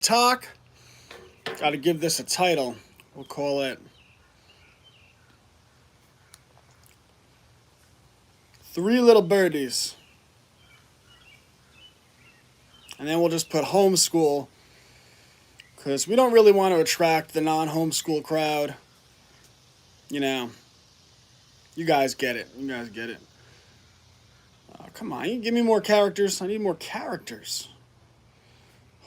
talk. Got to give this a title. We'll call it Three Little Birdies. And then we'll just put homeschool because we don't really want to attract the non-homeschool crowd. You know, you guys get it. You guys get it. Come on, you give me more characters. I need more characters.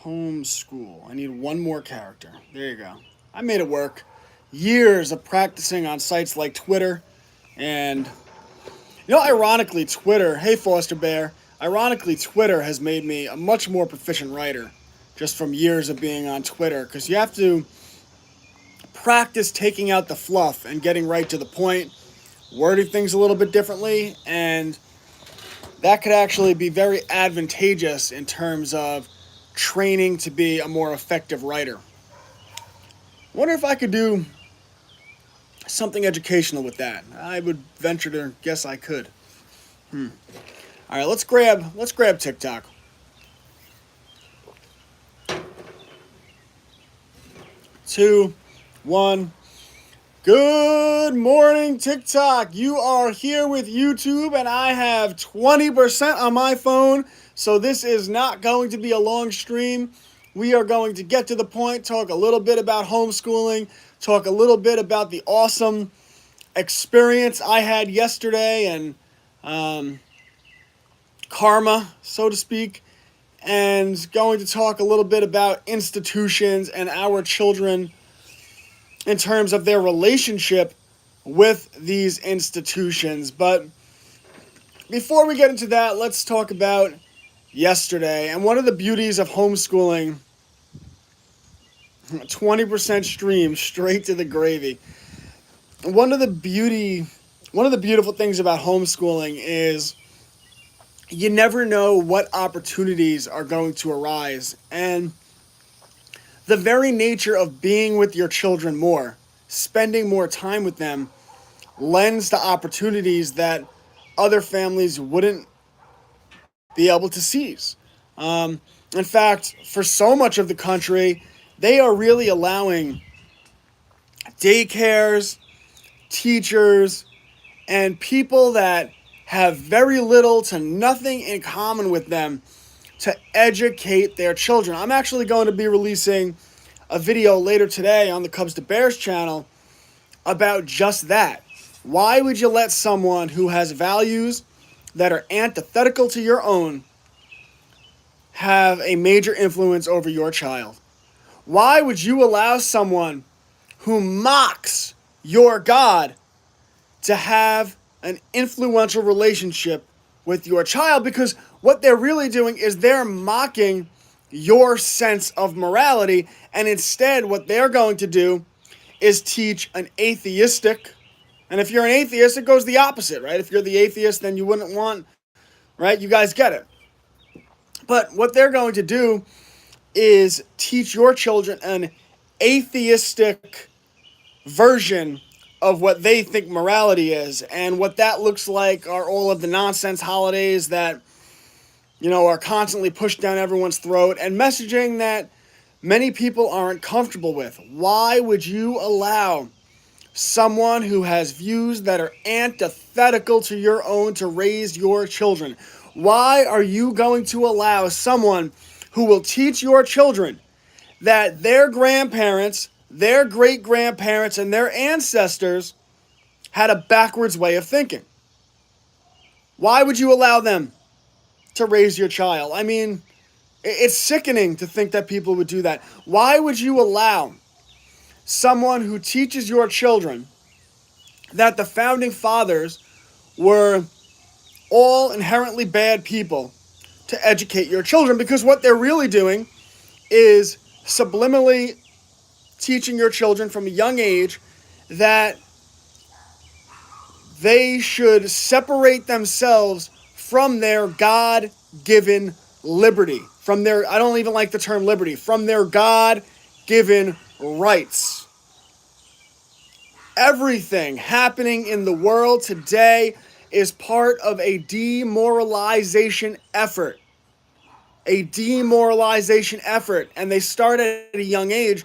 Homeschool. I need one more character. There you go. I made it work. Years of practicing on sites like Twitter. And, ironically, Twitter, hey Foster Bear, ironically, Twitter has made me a much more proficient writer just from years of being on Twitter. Because you have to practice taking out the fluff and getting right to the point, wording things a little bit differently, and that could actually be very advantageous in terms of training to be a more effective writer. I wonder if I could do something educational with that. I would venture to guess I could. All right, let's grab TikTok. 2, 1. Good morning, TikTok. You are here with YouTube, and I have 20% on my phone, so this is not going to be a long stream. We are going to get to the point, talk a little bit about homeschooling, talk a little bit about the awesome experience I had yesterday and karma, so to speak, and going to talk a little bit about institutions and our children in terms of their relationship with these institutions. But before we get into that, let's talk about yesterday. And one of the beauties of homeschooling, 20% stream straight to the gravy. One of the beautiful things about homeschooling is you never know what opportunities are going to arise. And the very nature of being with your children more, spending more time with them, lends to opportunities that other families wouldn't be able to seize. In fact, for so much of the country, they are really allowing daycares, teachers, and people that have very little to nothing in common with them to educate their children. I'm actually going to be releasing a video later today on the Cubs to Bears channel about just that. Why would you let someone who has values that are antithetical to your own have a major influence over your child? Why would you allow someone who mocks your God to have an influential relationship with your child? Because what they're really doing is they're mocking your sense of morality, and instead what they're going to do is teach an atheistic, and if you're an atheist, it goes the opposite, right? If you're the atheist, then you wouldn't want, right? You guys get it. But what they're going to do is teach your children an atheistic version of what they think morality is. And what that looks like are all of the nonsense holidays that, are constantly pushed down everyone's throat and messaging that many people aren't comfortable with. Why would you allow someone who has views that are antithetical to your own to raise your children? Why are you going to allow someone who will teach your children that their grandparents, their great-grandparents, and their ancestors had a backwards way of thinking? Why would you allow them to raise your child? I mean, it's sickening to think that people would do that. Why would you allow someone who teaches your children that the founding fathers were all inherently bad people to educate your children? Because what they're really doing is subliminally teaching your children from a young age that they should separate themselves from their God-given liberty, from their, I don't even like the term liberty, from their God-given rights. Everything happening in the world today is part of a demoralization effort. a demoralization effort, and they start at a young age.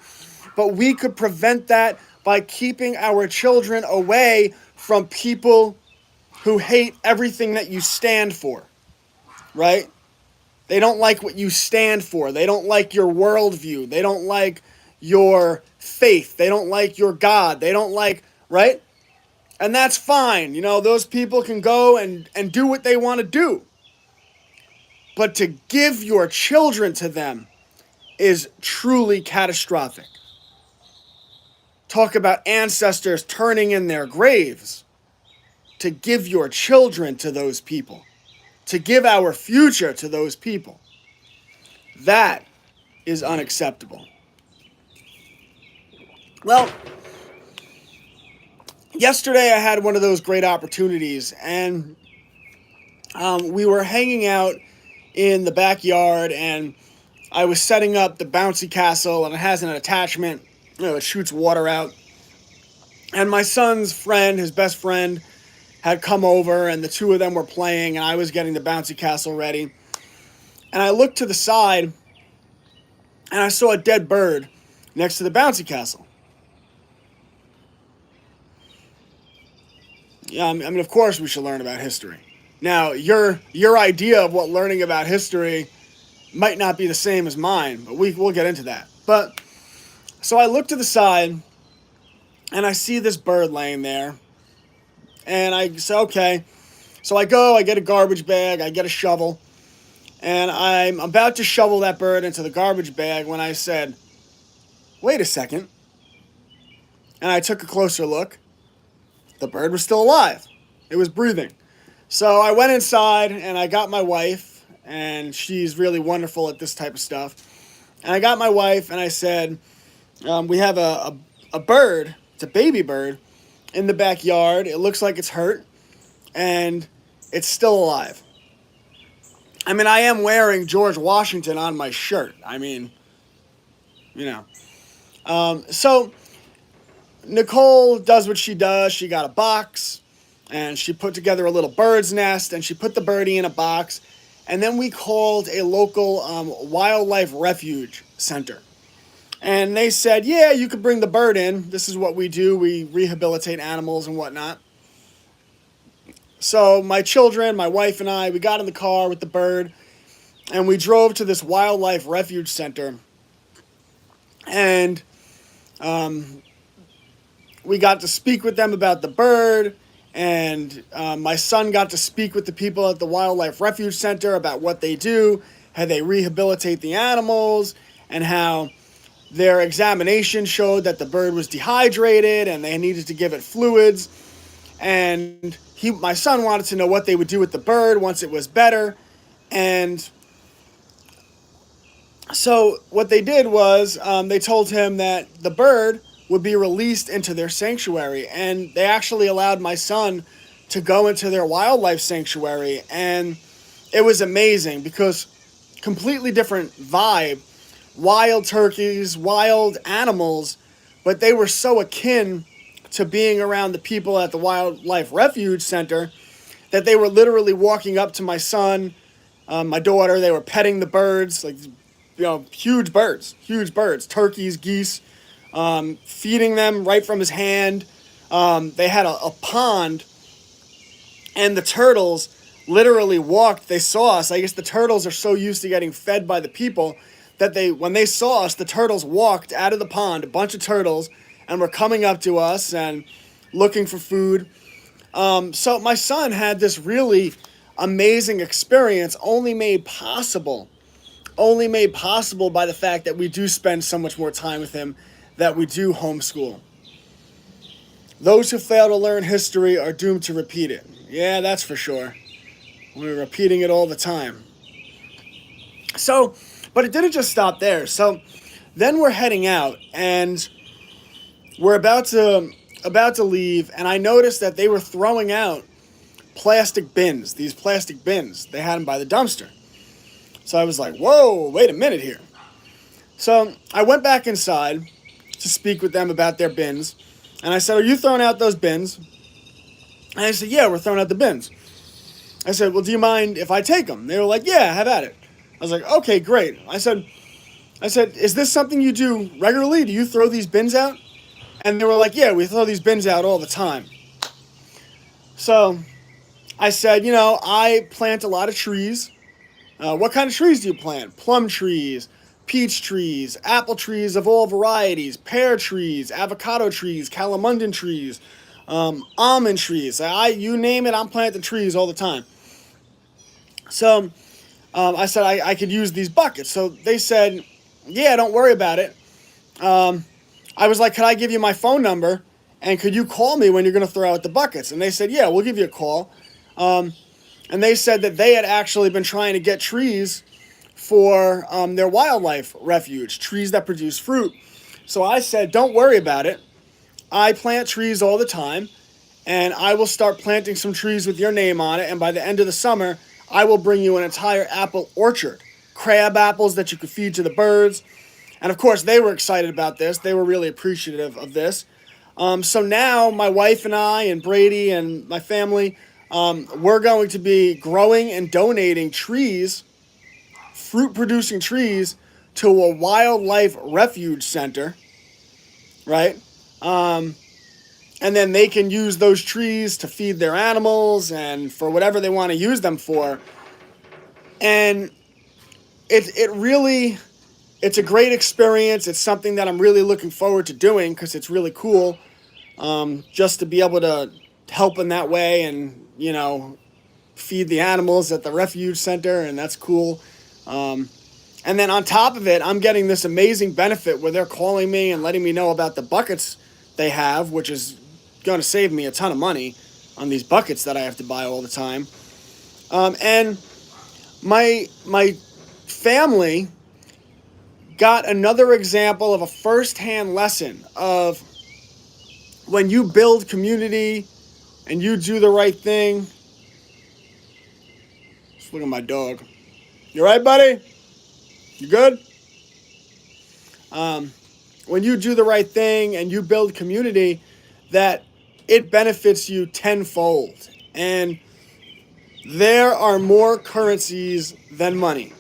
But we could prevent that by keeping our children away from people who hate everything that you stand for, right? They don't like what you stand for. They don't like your worldview. They don't like your faith. They don't like your God. They don't like, right? And that's fine. You know, those people can go and do what they want to do. But to give your children to them is truly catastrophic. Talk about ancestors turning in their graves. To give your children to those people. To give our future to those people. That is unacceptable. Well, yesterday I had one of those great opportunities, and we were hanging out in the backyard, and I was setting up the bouncy castle, and it has an attachment, you know, it shoots water out. And my son's friend, his best friend, had come over, and the two of them were playing, and I was getting the bouncy castle ready. And I looked to the side, and I saw a dead bird next to the bouncy castle. Yeah, I mean, of course we should learn about history. Now, your idea of what learning about history might not be the same as mine, but we'll get into that. But, so I look to the side, and I see this bird laying there, and I say, okay. So I go, I get a garbage bag, I get a shovel, and I'm about to shovel that bird into the garbage bag when I said, wait a second. And I took a closer look. The bird was still alive. It was breathing. So I went inside and I got my wife, and she's really wonderful at this type of stuff. And I got my wife and I said, we have a bird, it's a baby bird, in the backyard. It looks like it's hurt, and it's still alive. I mean, I am wearing George Washington on my shirt. I mean, you know. So Nicole does what she does. She got a box, and she put together a little bird's nest, and she put the birdie in a box. And then we called a local wildlife refuge center. And they said, yeah, you could bring the bird in. This is what we do. We rehabilitate animals and whatnot. So my children, my wife and I, we got in the car with the bird, and we drove to this wildlife refuge center. And we got to speak with them about the bird, and my son got to speak with the people at the Wildlife Refuge Center about what they do, how they rehabilitate the animals, and how their examination showed that the bird was dehydrated and they needed to give it fluids. And my son wanted to know what they would do with the bird once it was better. And so what they did was they told him that the bird would be released into their sanctuary. And they actually allowed my son to go into their wildlife sanctuary. And it was amazing because completely different vibe. Wild turkeys, wild animals, but they were so akin to being around the people at the Wildlife Refuge Center that they were literally walking up to my son, my daughter. They were petting the birds, like, you know, huge birds, turkeys, geese, feeding them right from his hand. They had a pond, and the turtles literally walked. They saw us. I guess the turtles are so used to getting fed by the people that when they saw us, the turtles walked out of the pond, a bunch of turtles, and were coming up to us and looking for food. So my son had this really amazing experience, only made possible by the fact that we do spend so much more time with him, that we do homeschool. Those who fail to learn history are doomed to repeat it. Yeah, that's for sure. We're repeating it all the time. So, but it didn't just stop there. So then we're heading out, and we're about to leave, and I noticed that they were throwing out plastic bins, these plastic bins. They had them by the dumpster. So I was like, whoa, wait a minute here. So I went back inside to speak with them about their bins, and I said, are you throwing out those bins? And they said, yeah, we're throwing out the bins. I said, well, do you mind if I take them? They were like, yeah, have at it. I was like, okay, great. I said, is this something you do regularly? Do you throw these bins out? And they were like, yeah, we throw these bins out all the time. So I said, I plant a lot of trees. What kind of trees do you plant? Plum trees, peach trees, apple trees of all varieties, pear trees, avocado trees, calamundan trees, almond trees. You name it, I'm planting trees all the time. So I said I could use these buckets. So they said, yeah, don't worry about it. I was like, could I give you my phone number? And could you call me when you're going to throw out the buckets? And they said, yeah, we'll give you a call. And they said that they had actually been trying to get trees for their wildlife refuge, trees that produce fruit. So I said, don't worry about it. I plant trees all the time, and I will start planting some trees with your name on it. And by the end of the summer, I will bring you an entire apple orchard, crab apples that you could feed to the birds. And of course, they were excited about this. They were really appreciative of this. So now my wife and I and Brady and my family, we're going to be growing and donating trees, fruit-producing trees, to a wildlife refuge center, right? And then they can use those trees to feed their animals and for whatever they want to use them for. And it really, it's a great experience. It's something that I'm really looking forward to doing because it's really cool, just to be able to help in that way and, feed the animals at the refuge center, and that's cool. And then on top of it, I'm getting this amazing benefit where they're calling me and letting me know about the buckets they have, which is going to save me a ton of money on these buckets that I have to buy all the time. And my family got another example of a first-hand lesson of when you build community and you do the right thing. Just look at my dog. You right, buddy? You good? When you do the right thing and you build community, that it benefits you tenfold. And there are more currencies than money.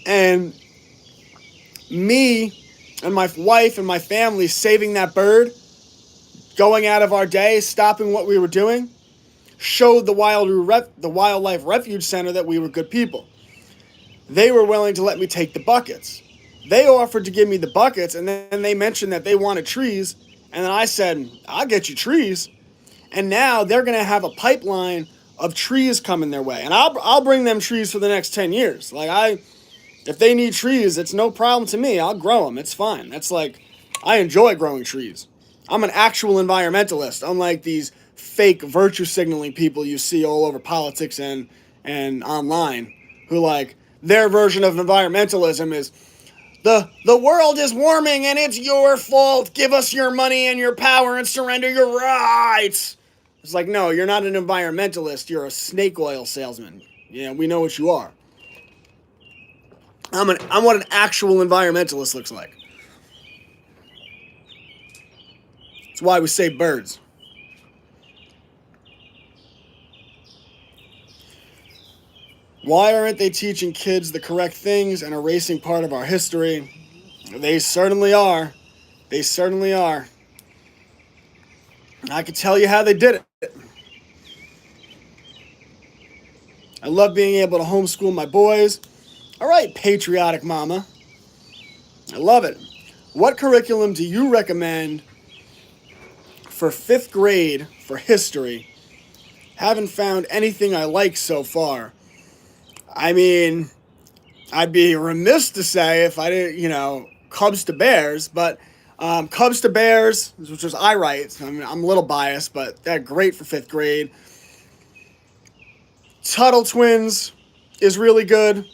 And me and my wife and my family saving that bird, going out of our day, stopping what we were doing, showed the Wildlife Refuge Center that we were good people. They were willing to let me take the buckets. They offered to give me the buckets, and then they mentioned that they wanted trees, and then I said, I'll get you trees. And now they're going to have a pipeline of trees coming their way, and I'll bring them trees for the next 10 years. If they need trees, it's no problem to me. I'll grow them. It's fine. I enjoy growing trees. I'm an actual environmentalist, unlike these fake virtue signaling people you see all over politics and online, who their version of environmentalism is the world is warming and it's your fault. Give us your money and your power and surrender your rights. It's like, no, you're not an environmentalist. You're a snake oil salesman. Yeah, we know what you are. I'm what an actual environmentalist looks like. That's why we save birds. Why aren't they teaching kids the correct things and erasing part of our history? They certainly are. They certainly are. I can tell you how they did it. I love being able to homeschool my boys. All right, patriotic mama. I love it. What curriculum do you recommend for 5th grade for history? Haven't found anything I like so far. I mean, I'd be remiss to say if I didn't, Cubs to Bears, but Cubs to Bears, which was I write. I mean, I'm a little biased, but they're great for 5th grade. Tuttle Twins is really good.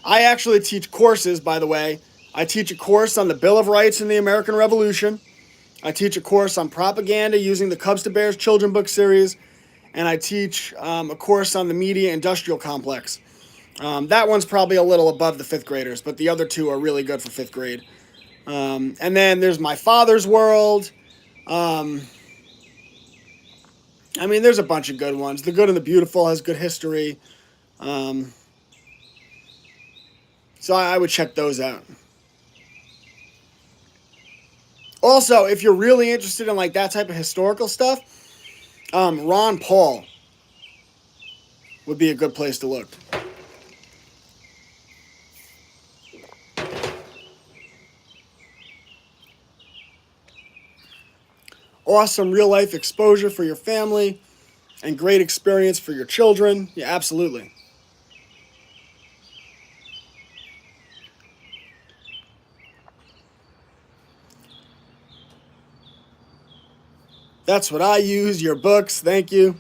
I actually teach courses, by the way. I teach a course on the Bill of Rights in the American Revolution. I teach a course on propaganda using the Cubs to Bears children book series. And I teach a course on the media industrial complex. That one's probably a little above the 5th graders, but the other two are really good for 5th grade. And then there's My Father's World. There's a bunch of good ones. The Good and the Beautiful has good history. So I would check those out. Also, if you're really interested in like that type of historical stuff, Ron Paul would be a good place to look. Awesome real life exposure for your family and great experience for your children. Yeah, absolutely. That's what I use. Your books. Thank you.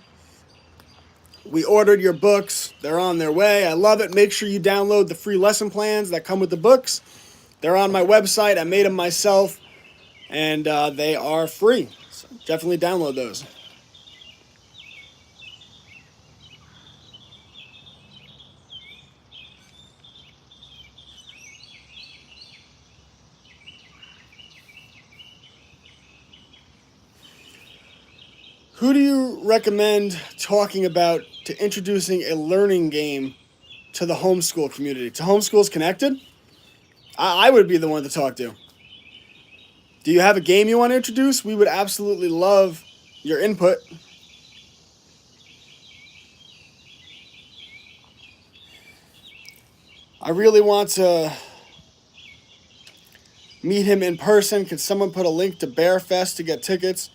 We ordered your books. They're on their way. I love it. Make sure you download the free lesson plans that come with the books. They're on my website. I made them myself, and they are free. So definitely download those. Who do you recommend talking about to introducing a learning game to the homeschool community? To Homeschools Connected? I would be the one to talk to. Do you have a game you want to introduce? We would absolutely love your input. I really want to meet him in person. Could someone put a link to Bearfest to get tickets?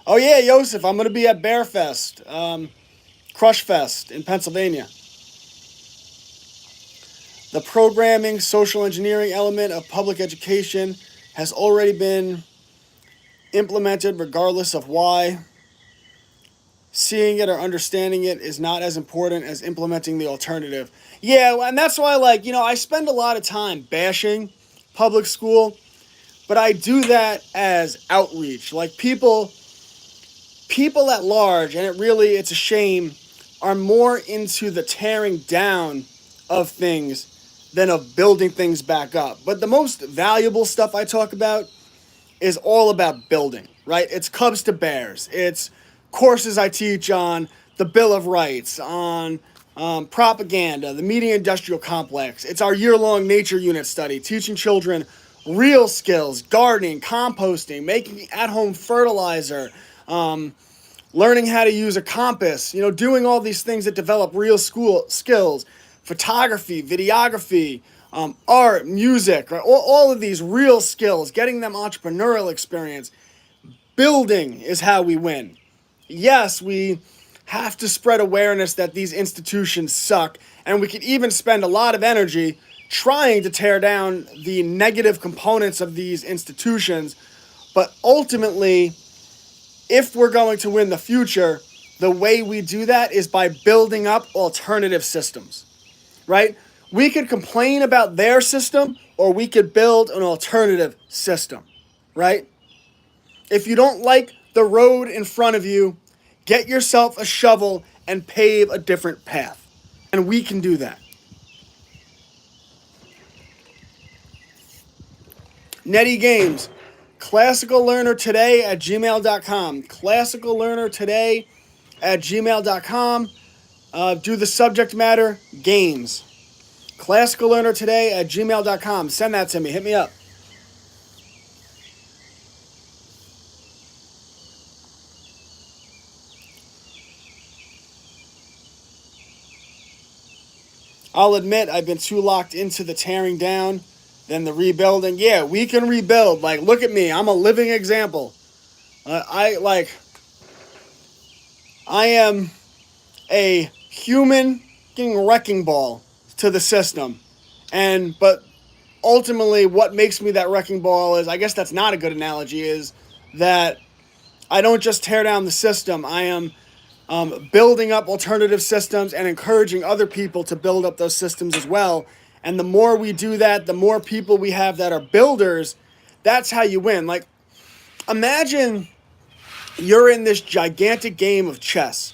Oh yeah, Joseph, I'm going to be at Bearfest, Crush Fest in Pennsylvania. The programming, social engineering element of public education has already been implemented regardless of why. Seeing it or understanding it is not as important as implementing the alternative. Yeah, and that's why, like, I spend a lot of time bashing public school, but I do that as outreach. Like, people at large, and it's a shame, are more into the tearing down of things than of building things back up. But the most valuable stuff I talk about is all about building, right? It's Cubs to Bears. It's courses I teach on the Bill of Rights, on propaganda, the media industrial complex. It's our year-long nature unit study, teaching children real skills, gardening, composting, making at-home fertilizer, learning how to use a compass, doing all these things that develop real school skills, photography, videography, art, music, right? All of these real skills, getting them entrepreneurial experience. Building is how we win. Yes, we have to spread awareness that these institutions suck, and we could even spend a lot of energy trying to tear down the negative components of these institutions. But ultimately, if we're going to win the future, the way we do that is by building up alternative systems, right? We could complain about their system, or we could build an alternative system, right? If you don't like the road in front of you, get yourself a shovel and pave a different path. And we can do that. Netty Games, classicallearnertoday@gmail.com. Classicallearnertoday@gmail.com. Do the subject matter, games. Classicallearnertoday@gmail.com. Send that to me. Hit me up. I'll admit I've been too locked into the tearing down than the rebuilding. Yeah, we can rebuild. Like, look at me. I'm a living example. I am a human wrecking ball to the system. But ultimately what makes me that wrecking ball is, I guess that's not a good analogy, is that I don't just tear down the system. I am building up alternative systems and encouraging other people to build up those systems as well. And the more we do that, the more people we have that are builders, that's how you win. Like, imagine you're in this gigantic game of chess.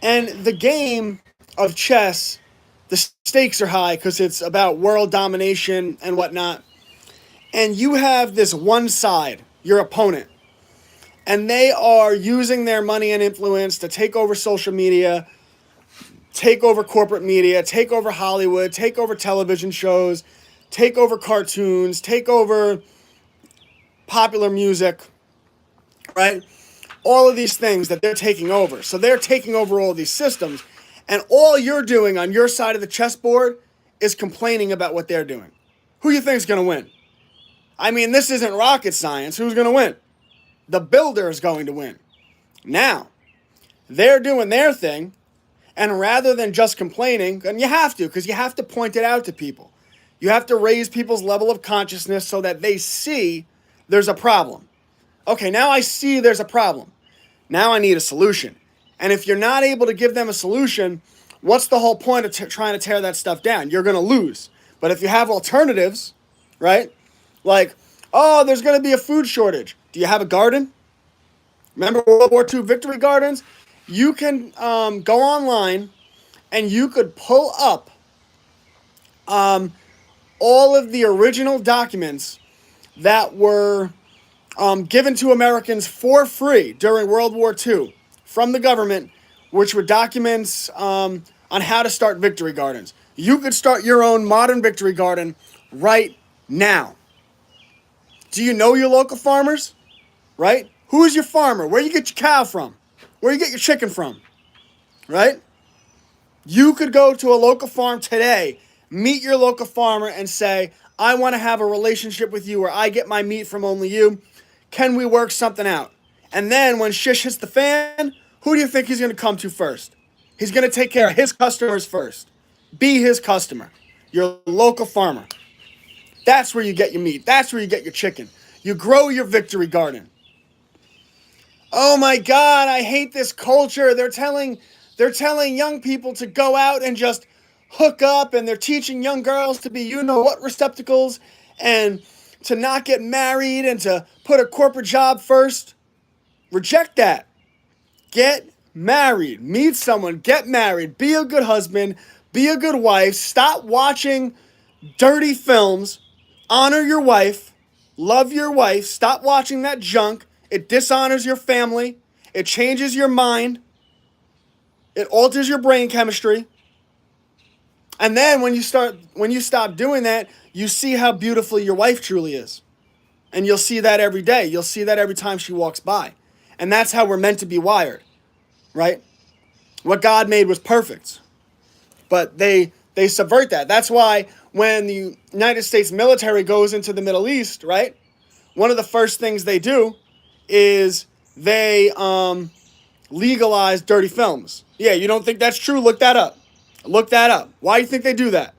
And the game of chess, the stakes are high because it's about world domination and whatnot. And you have this one side, your opponent, and they are using their money and influence to take over social media, take over corporate media, take over Hollywood, take over television shows, take over cartoons, take over popular music, right? All of these things that they're taking over. So they're taking over all these systems, and all you're doing on your side of the chessboard is complaining about what they're doing. Who do you think is going to win? I mean, this isn't rocket science. Who's going to win? The builder is going to win. Now, they're doing their thing, and rather than just complaining, and you have to, because you have to point it out to people. You have to raise people's level of consciousness so that they see there's a problem. Okay, now I see there's a problem. Now I need a solution. And if you're not able to give them a solution, what's the whole point of trying to tear that stuff down? You're going to lose. But if you have alternatives, right? Like, oh, there's going to be a food shortage. Do you have a garden? Remember World War II victory gardens? You can go online and you could pull up all of the original documents that were given to Americans for free during World War II from the government, which were documents on how to start victory gardens. You could start your own modern victory garden right now. Do you know your local farmers? Right? Who is your farmer? Where you get your cow from? Where you get your chicken from? Right? You could go to a local farm today, meet your local farmer and say, I want to have a relationship with you where I get my meat from only you. Can we work something out? And then when shish hits the fan, who do you think he's going to come to first? He's going to take care of his customers first. Be his customer. Your local farmer. That's where you get your meat. That's where you get your chicken. You grow your victory garden. Oh my God, I hate this culture. They're telling young people to go out and just hook up, and they're teaching young girls to be you-know-what receptacles and to not get married and to put a corporate job first. Reject that. Get married. Meet someone. Get married. Be a good husband. Be a good wife. Stop watching dirty films. Honor your wife. Love your wife. Stop watching that junk. It dishonors your family. It changes your mind. It alters your brain chemistry. And then when you stop doing that, you see how beautiful your wife truly is. And you'll see that every day. You'll see that every time she walks by. And that's how we're meant to be wired, right? What God made was perfect. But they subvert that. That's why when the United States military goes into the Middle East, right? One of the first things they do is they legalize dirty films. Yeah, you don't think that's true? Look that up. Look that up. Why do you think they do that?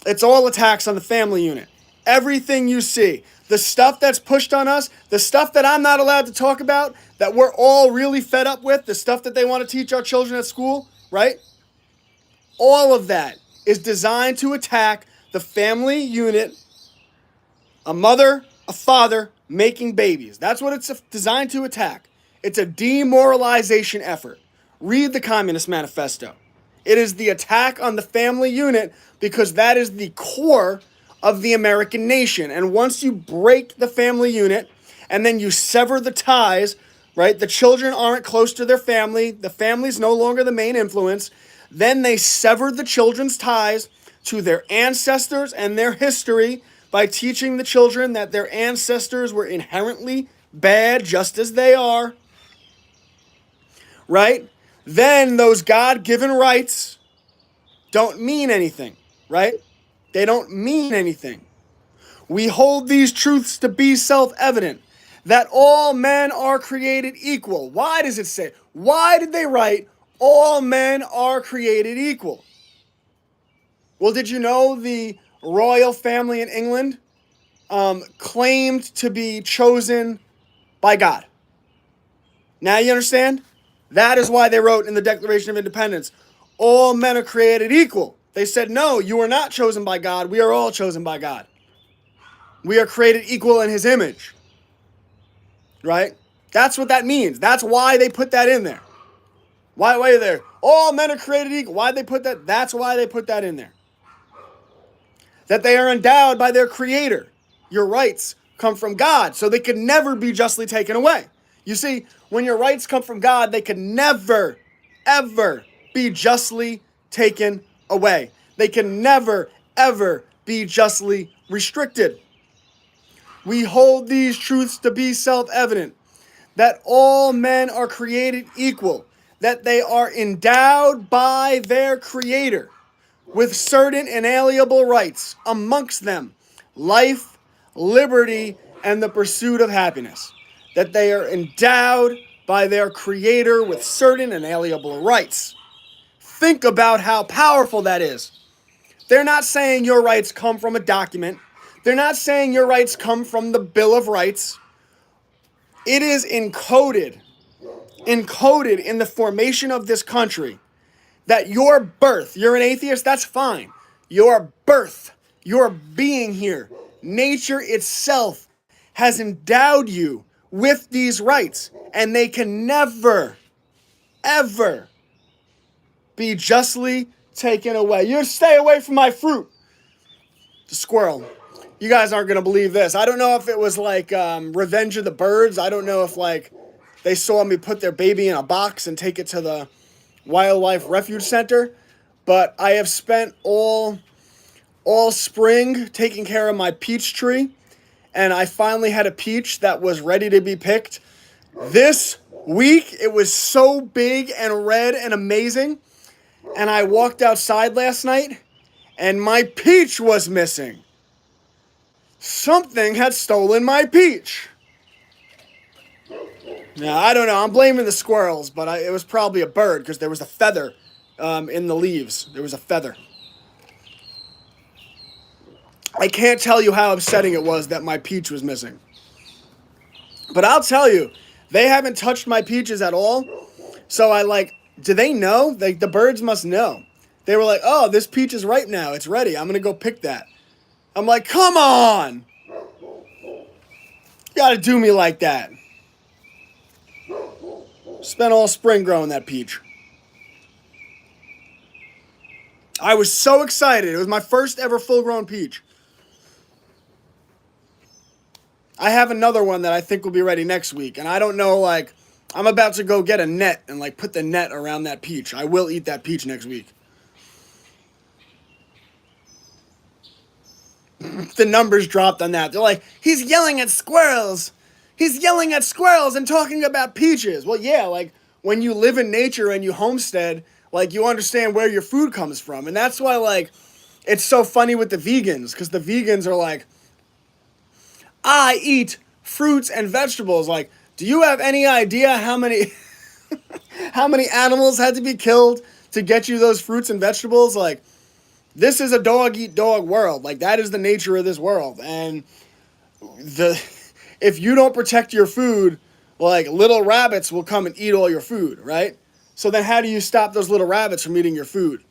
It's all attacks on the family unit. Everything you see, the stuff that's pushed on us, the stuff that I'm not allowed to talk about, that we're all really fed up with, the stuff that they want to teach our children at school, right? All of that is designed to attack the family unit, a mother, a father, making babies. That's what it's designed to attack. It's a demoralization effort. Read the Communist Manifesto. It is the attack on the family unit because that is the core of the American nation. And once you break the family unit and then you sever the ties, right? The children aren't close to their family. The family's no longer the main influence. Then they sever the children's ties to their ancestors and their history by teaching the children that their ancestors were inherently bad just as they are, right? Then those God-given rights don't mean anything, right? They don't mean anything. We hold these truths to be self-evident, that all men are created equal. Why does it say? Why did they write, all men are created equal? Well, did you know the royal family in England claimed to be chosen by God? Now you understand? That is why they wrote in the Declaration of Independence, all men are created equal. They said, no, you are not chosen by God. We are all chosen by God. We are created equal in his image. Right? That's what that means. That's why they put that in there. Why there? All men are created equal. Why did they put that? That's why they put that in there. That they are endowed by their creator. Your rights come from God, so they could never be justly taken away. You see, when your rights come from God, they can never, ever be justly taken away. They can never, ever be justly restricted. We hold these truths to be self-evident, that all men are created equal, that they are endowed by their Creator with certain inalienable rights, amongst them life, liberty, and the pursuit of happiness, that they are endowed by their Creator with certain inalienable rights. Think about how powerful that is. They're not saying your rights come from a document. They're not saying your rights come from the Bill of Rights. It is encoded in the formation of this country that your birth, you're an atheist, that's fine. Your birth, your being here, nature itself has endowed you with these rights, and they can never, ever be justly taken away. You stay away from my fruit. The squirrel. You guys aren't going to believe this. I don't know if it was like Revenge of the Birds. I don't know if like they saw me put their baby in a box and take it to the Wildlife Refuge Center. But I have spent all spring taking care of my peach tree. And I finally had a peach that was ready to be picked. This week, it was so big and red and amazing. And I walked outside last night, and my peach was missing. Something had stolen my peach. Now, I don't know. I'm blaming the squirrels, but it was probably a bird because there was a feather in the leaves. There was a feather. I can't tell you how upsetting it was that my peach was missing. But I'll tell you, they haven't touched my peaches at all. So do they know? Like, the birds must know. They were like, oh, this peach is ripe now. It's ready. I'm going to go pick that. I'm like, come on. You got to do me like that. Spent all spring growing that peach. I was so excited. It was my first ever full-grown peach. I have another one that I think will be ready next week. And I don't know, I'm about to go get a net and, put the net around that peach. I will eat that peach next week. The numbers dropped on that. They're like, he's yelling at squirrels. He's yelling at squirrels and talking about peaches. Well, yeah, when you live in nature and you homestead, you understand where your food comes from. And that's why, it's so funny with the vegans, because the vegans are like, I eat fruits and vegetables. Do you have any idea how many how many animals had to be killed to get you those fruits and vegetables? This is a dog-eat-dog world. That is the nature of this world. And if you don't protect your food, little rabbits will come and eat all your food, right? So then how do you stop those little rabbits from eating your food?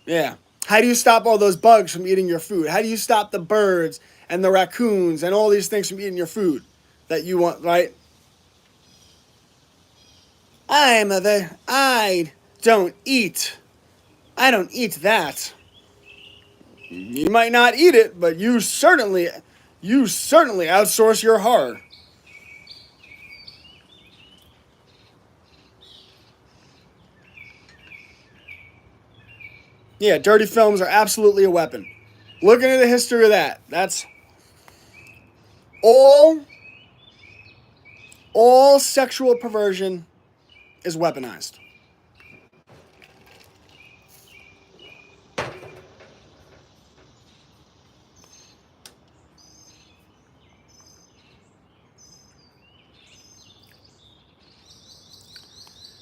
Yeah. How do you stop all those bugs from eating your food? How do you stop the birds and the raccoons and all these things from eating your food that you want, right? I don't eat that. You might not eat it, but you certainly outsource your horror. Yeah, dirty films are absolutely a weapon. Looking at the history of that, that's all sexual perversion is weaponized.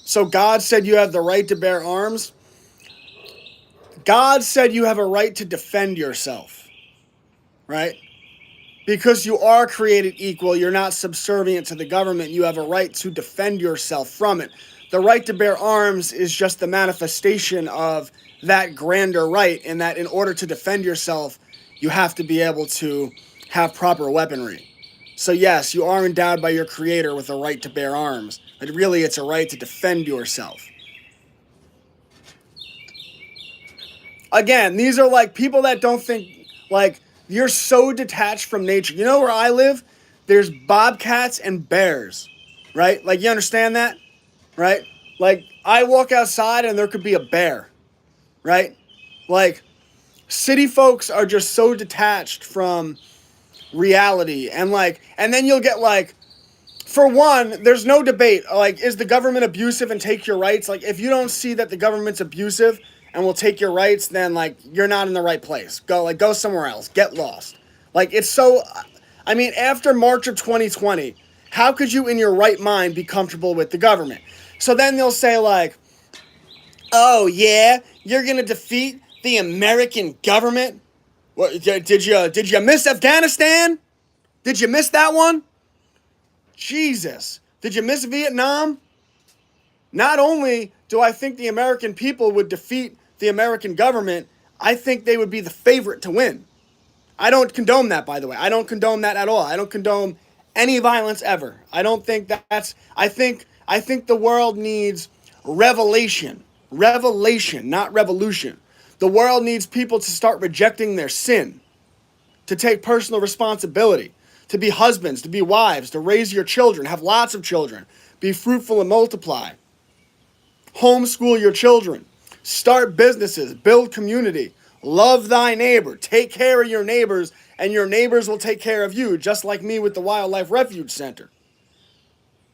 So God said you have the right to bear arms. God said you have a right to defend yourself, right? Because you are created equal, you're not subservient to the government, you have a right to defend yourself from it. The right to bear arms is just the manifestation of that grander right, in that in order to defend yourself, you have to be able to have proper weaponry. So yes, you are endowed by your Creator with a right to bear arms, but really it's a right to defend yourself. Again, these are people that don't think, you're so detached from nature. You know where I live? There's bobcats and bears, right? You understand that, right? I walk outside and there could be a bear, right? City folks are just so detached from reality, and then you'll get like, for one, there's no debate. Like, is the government abusive and take your rights? Like, if you don't see that the government's abusive and will take your rights, then like you're not in the right place. Go somewhere else. Get lost. Like, it's so. I mean, after March of 2020, how could you, in your right mind, be comfortable with the government? So then they'll say like, "Oh yeah, you're gonna defeat the American government." What did you miss Afghanistan? Did you miss that one? Jesus. Did you miss Vietnam? Not only do I think the American people would defeat the American government, I think they would be the favorite to win. I don't condone that, by the way. I don't condone that at all. I don't condone any violence ever. I don't think that's I think the world needs revelation. Revelation, not revolution. The world needs people to start rejecting their sin, to take personal responsibility, to be husbands, to be wives, to raise your children, have lots of children, be fruitful and multiply. Homeschool your children, start businesses, build community, love thy neighbor, take care of your neighbors, and your neighbors will take care of you, just like me with the Wildlife Refuge Center.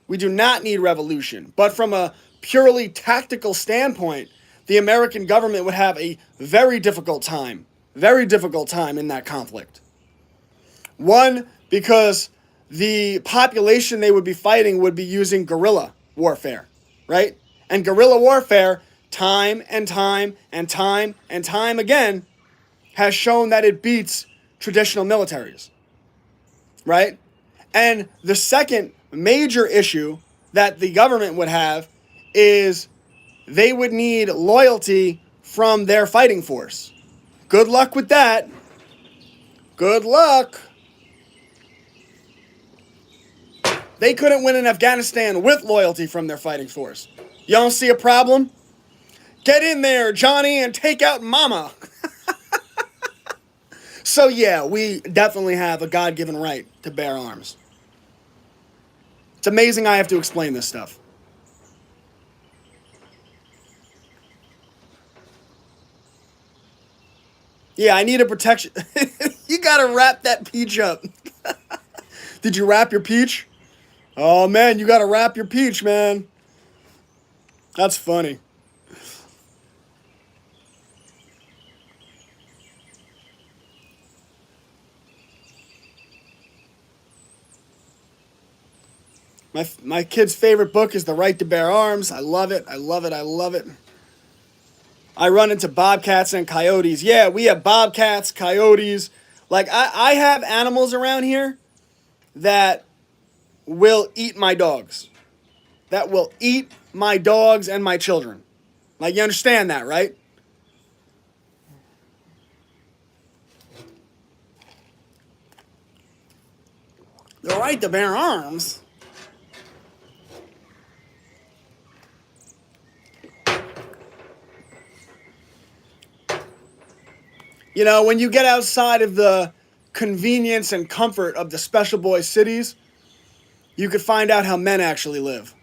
We do not need revolution, but from a purely tactical standpoint, the American government would have a very difficult time in that conflict. One, because the population they would be fighting would be using guerrilla warfare, right? And guerrilla warfare, time and time and time and time again, has shown that it beats traditional militaries, right? And the second major issue that the government would have is they would need loyalty from their fighting force. Good luck with that. Good luck. They couldn't win in Afghanistan with loyalty from their fighting force. You don't see a problem? Get in there, Johnny, and take out Mama. So yeah, we definitely have a God-given right to bear arms. It's amazing I have to explain this stuff. Yeah, I need a protection. You gotta wrap that peach up. Did you wrap your peach? Oh man, you gotta wrap your peach, man. That's funny. My kid's favorite book is The Right to Bear Arms. I love it. I love it. I love it. I run into bobcats and coyotes. Yeah, we have bobcats, coyotes. Like, I have animals around here that will eat my dogs. That will eat my dogs and my children. Like, you understand that, right? The right to bear arms. You know, when you get outside of the convenience and comfort of the special boy cities, you could find out how men actually live.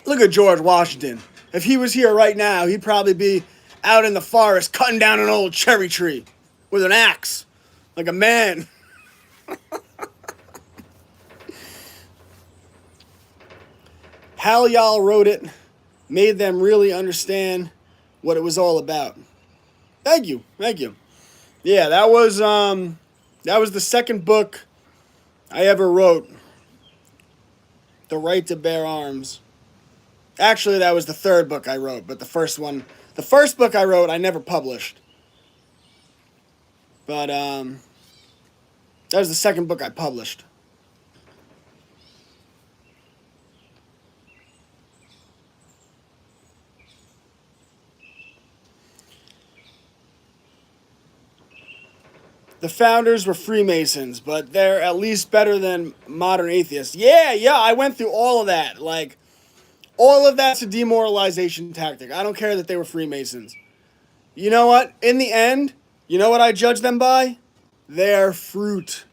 Look at George Washington. If he was here right now, he'd probably be out in the forest cutting down an old cherry tree with an axe, like a man. Hal y'all wrote it, made them really understand what it was all about. Thank you, thank you. Yeah, that was the second book I ever wrote, The Right to Bear Arms. Actually, that was the third book I wrote, but the first book I wrote, I never published. But that was the second book I published. The founders were Freemasons, but they're at least better than modern atheists. Yeah, I went through all of that. Like, all of that's a demoralization tactic. I don't care that they were Freemasons. You know what? In the end, you know what I judge them by? Their fruit.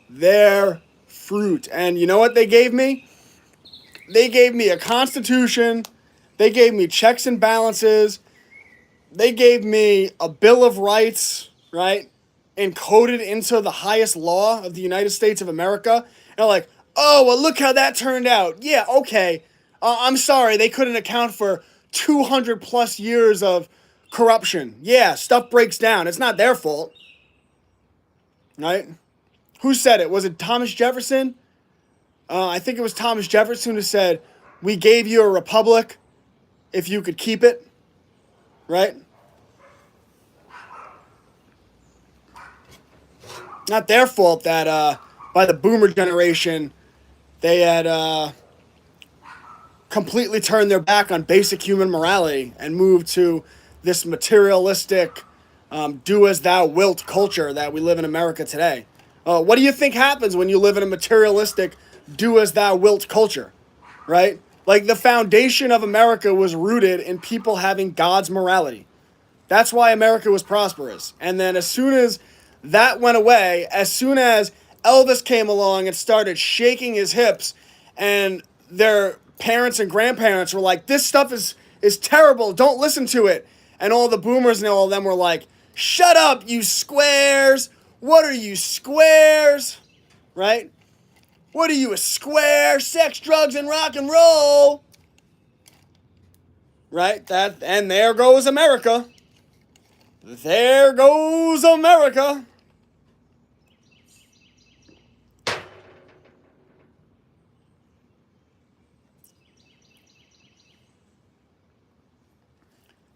Their fruit. And you know what they gave me? They gave me a constitution They gave me checks and balances. They gave me a Bill of Rights, right? Encoded into the highest law of the United States of America. And they're like, oh, well, look how that turned out. Yeah, okay. I'm sorry, they couldn't account for 200 plus years of corruption. Yeah, stuff breaks down. It's not their fault, right? Who said it? Was it Thomas Jefferson? I think it was Thomas Jefferson who said, we gave you a republic if you could keep it, right? Not their fault that by the boomer generation, they had completely turned their back on basic human morality and moved to this materialistic, do as thou wilt culture that we live in America today. What do you think happens when you live in a materialistic, do as thou wilt culture, right? Like the foundation of America was rooted in people having God's morality. That's why America was prosperous. And then as soon as that went away, as soon as Elvis came along and started shaking his hips, and their parents and grandparents were like, this stuff is terrible, don't listen to it. And all the boomers and all of them were like, shut up, you squares. What are you, squares? Right? What are you, a square? Sex, drugs, and rock and roll. Right? That, and there goes America. There goes America.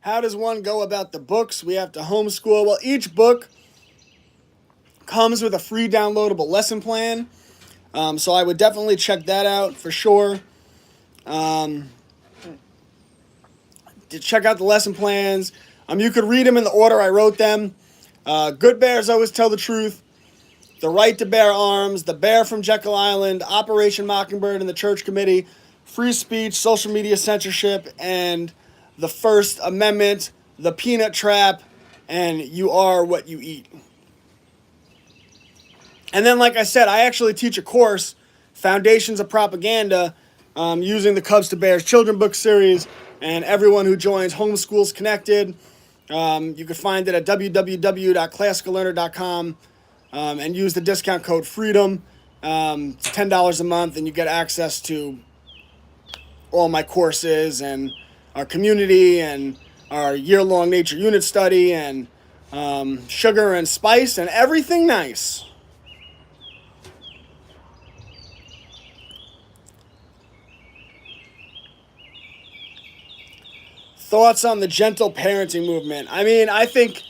How does one go about the books? We have to homeschool. Well, each book comes with a free downloadable lesson plan. So I would definitely check that out for sure. To check out the lesson plans. You could read them in the order I wrote them. Good Bears Always Tell the Truth. The Right to Bear Arms. The Bear from Jekyll Island. Operation Mockingbird and the Church Committee. Free Speech, Social Media Censorship, and the First Amendment. The Peanut Trap, and You Are What You Eat. And then, like I said, I actually teach a course, Foundations of Propaganda, using the Cubs to Bears children book series. And everyone who joins Homeschools Connected, you can find it at www.classicallearner.com and use the discount code FREEDOM. It's $10 a month, and you get access to all my courses and our community and our year-long nature unit study and sugar and spice and everything nice. Thoughts on the gentle parenting movement? I mean, I think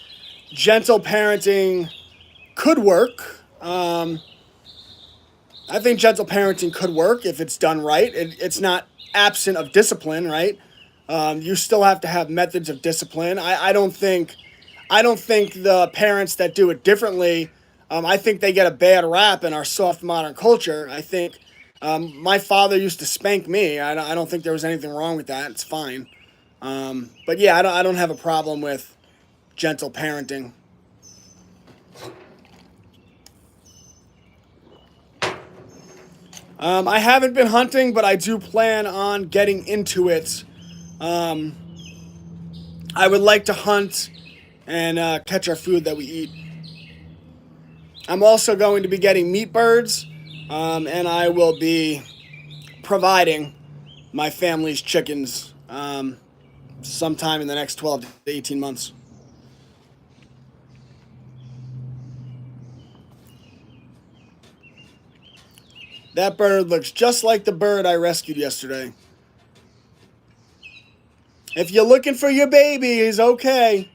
gentle parenting could work. I think gentle parenting could work if it's done right. It's not absent of discipline, right? You still have to have methods of discipline. I don't think the parents that do it differently, I think they get a bad rap in our soft modern culture. I think my father used to spank me. I don't think there was anything wrong with that. It's fine. But yeah, I don't have a problem with gentle parenting. I haven't been hunting, but I do plan on getting into it. I would like to hunt and catch our food that we eat. I'm also going to be getting meat birds, and I will be providing my family's chickens sometime in the next 12 to 18 months. That bird looks just like the bird I rescued yesterday. If you're looking for your baby, he's okay.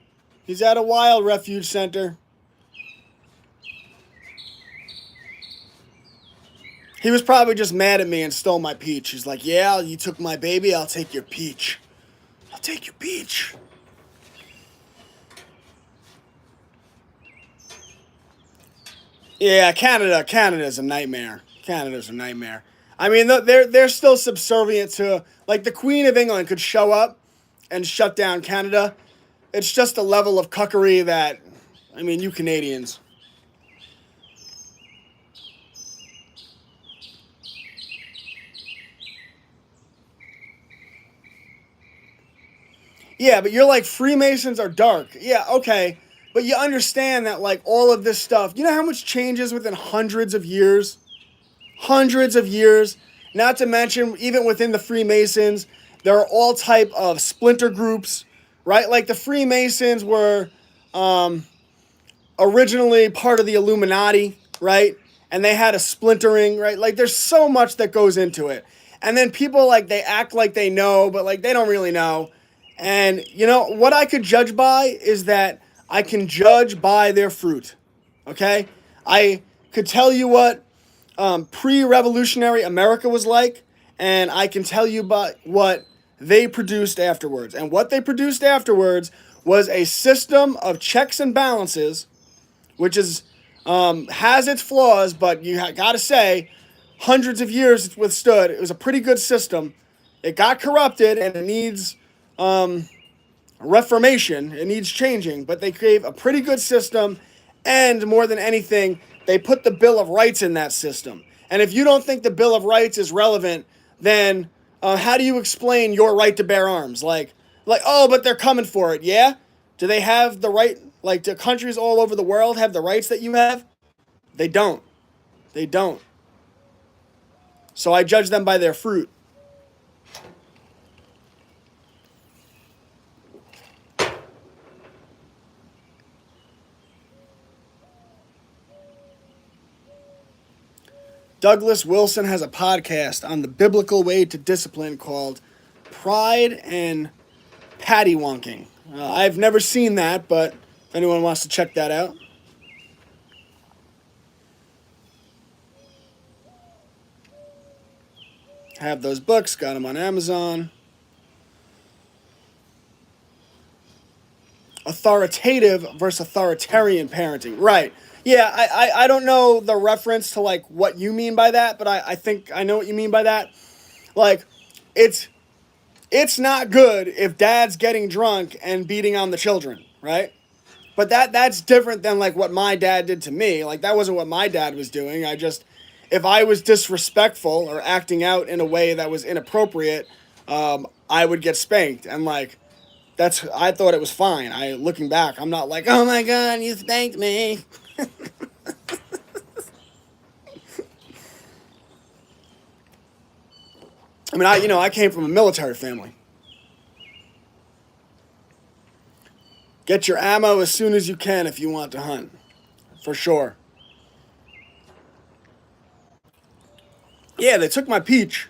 He's at a wild refuge center. He was probably just mad at me and stole my peach. He's like, yeah, you took my baby, I'll take your peach. I'll take your peach. Yeah, Canada's a nightmare. Canada's a nightmare. I mean, they're still subservient to, like, the Queen of England could show up and shut down Canada. It's just a level of cuckery that, I mean, you Canadians. Yeah, but you're like, Freemasons are dark. Yeah, okay. But you understand that, like, all of this stuff, you know how much changes within hundreds of years? Hundreds of years. Not to mention, even within the Freemasons, there are all type of splinter groups, right? Like the Freemasons were originally part of the Illuminati, right? And they had a splintering, right? Like there's so much that goes into it. And then people, like, they act like they know, but like they don't really know. And you know what I could judge by is that I can judge by their fruit. Okay? I could tell you what pre-revolutionary America was like, and I can tell you about what they produced afterwards. And what they produced afterwards was a system of checks and balances, which is has its flaws, but you got to say, hundreds of years it's withstood. It was a pretty good system. It got corrupted and it needs reformation. It needs changing, but they gave a pretty good system, and more than anything, they put the Bill of Rights in that system. And if you don't think the Bill of Rights is relevant, then how do you explain your right to bear arms? Like, oh, but they're coming for it. Yeah, do they have the right? Like, do countries all over the world have the rights that you have? They don't. They don't. So I judge them by their fruit. Douglas Wilson has a podcast on the biblical way to discipline called Pride and Pattywonking. I've never seen that, but if anyone wants to check that out. Have those books, got them on Amazon. Authoritative versus authoritarian parenting. Right. Yeah, I don't know the reference to like what you mean by that, but I think I know what you mean by that. Like, it's it's not good if dad's getting drunk and beating on the children, right? But that's different than like what my dad did to me. Like that wasn't what my dad was doing. I just, if I was disrespectful or acting out in a way that was inappropriate, I would get spanked. And like that's, I thought it was fine. I, looking back, I'm not like, oh my god, you spanked me. I mean, I came from a military family. Get your ammo as soon as you can if you want to hunt, for sure. Yeah, they took my peach.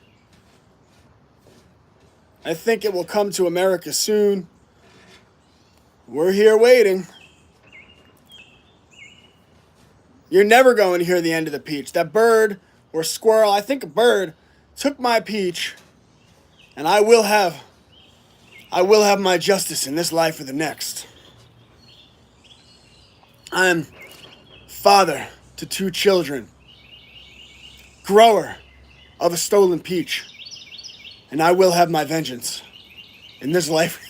I think it will come to America soon. We're here waiting. You're never going to hear the end of the peach. That bird or squirrel, I think a bird, took my peach, and I will have my justice in this life or the next. I'm father to 2 children, grower of a stolen peach, and I will have my vengeance in this life.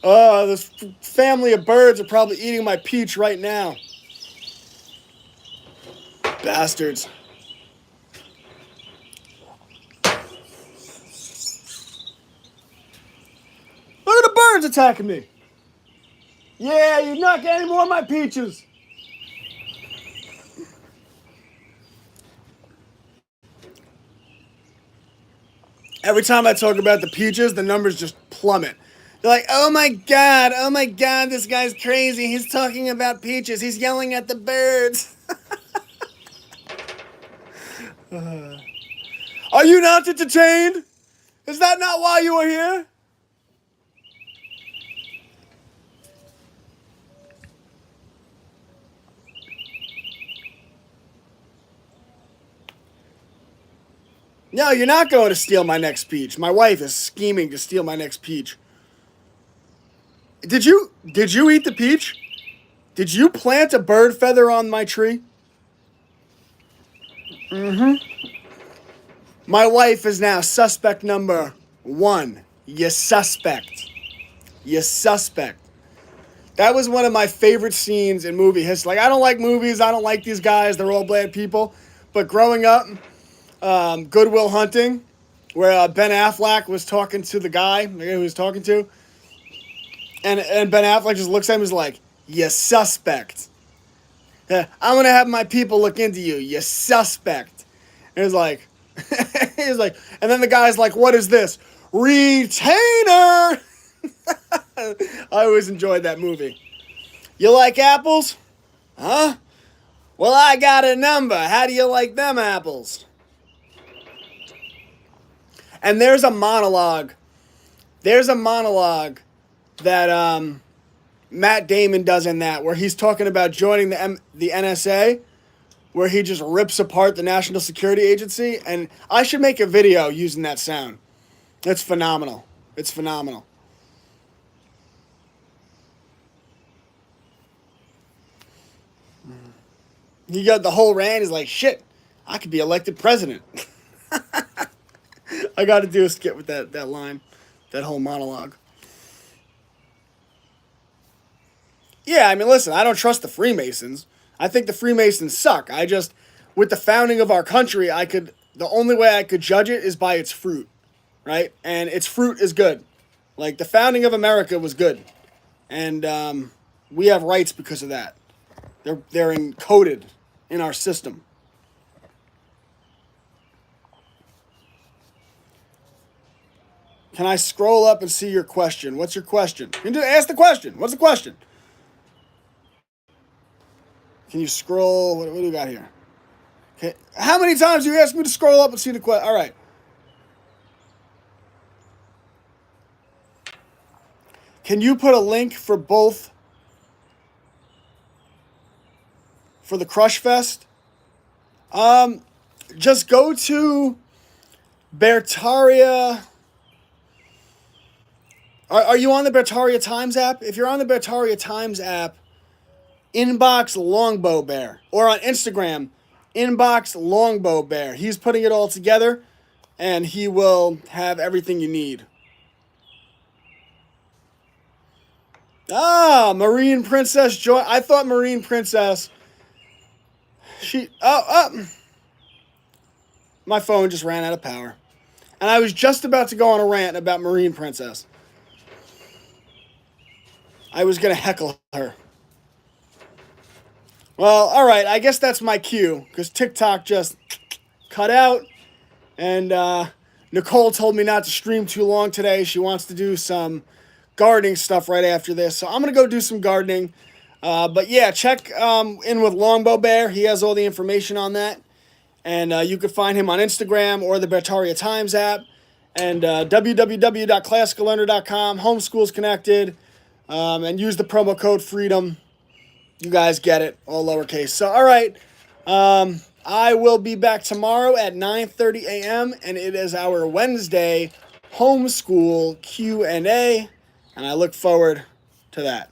Oh, this family of birds are probably eating my peach right now. Bastards. Look at the birds attacking me. Yeah, you're not getting any more of my peaches. Every time I talk about the peaches, the numbers just plummet. They're like, oh my god, this guy's crazy. He's talking about peaches. He's yelling at the birds. Are you not entertained? Is that not why you are here? No, you're not going to steal my next peach. My wife is scheming to steal my next peach. Did you eat the peach? Did you plant a bird feather on my tree? My wife is now suspect number 1. You suspect. You suspect. That was one of my favorite scenes in movie history. Like, I don't like movies. I don't like these guys. They're all bad people. But growing up, Good Will Hunting where Ben Affleck was talking to the guy he was talking to, and Ben Affleck just looks at him and is like, "You suspect." I'm gonna have my people look into you. You suspect. And it's like, he's like, and then the guy's like, "What is this? Retainer." I always enjoyed that movie. You like apples? Huh? Well, I got a number. How do you like them apples? And there's a monologue. There's a monologue that Matt Damon does in that, where he's talking about joining the NSA, where he just rips apart the National Security Agency. And I should make a video using that sound. It's phenomenal. It's phenomenal. He got the whole rant. He's like, shit, I could be elected president. I got to do a skit with that line, that whole monologue. Yeah, I mean, listen, I don't trust the Freemasons. I think the Freemasons suck. With the founding of our country, the only way I could judge it is by its fruit, right? And its fruit is good. Like, the founding of America was good. And we have rights because of that. They're encoded in our system. Can I scroll up and see your question? What's your question? You can ask the question. What's the question? Can you scroll? What do we got here? Okay. How many times do you ask me to scroll up and see the question? All right. Can you put a link for both for the Crush Fest? Just go to Bertaria. Are you on the Bertaria Times app? If you're on the Bertaria Times app, inbox Longbow Bear. Or on Instagram, inbox Longbow Bear. He's putting it all together, and he will have everything you need. Ah, Marine Princess Joy. I thought Marine Princess. My phone just ran out of power. And I was just about to go on a rant about Marine Princess. I was going to heckle her. Well, all right. I guess that's my cue, because TikTok just cut out. And Nicole told me not to stream too long today. She wants to do some gardening stuff right after this. So I'm going to go do some gardening. But yeah, check in with Longbow Bear. He has all the information on that. And you can find him on Instagram or the Bertaria Times app. And www.classicallearner.com, Homeschools Connected. And use the promo code FREEDOM. You guys get it, all lowercase. So, all right. I will be back tomorrow at 9:30 a.m. And it is our Wednesday homeschool Q&A. And I look forward to that.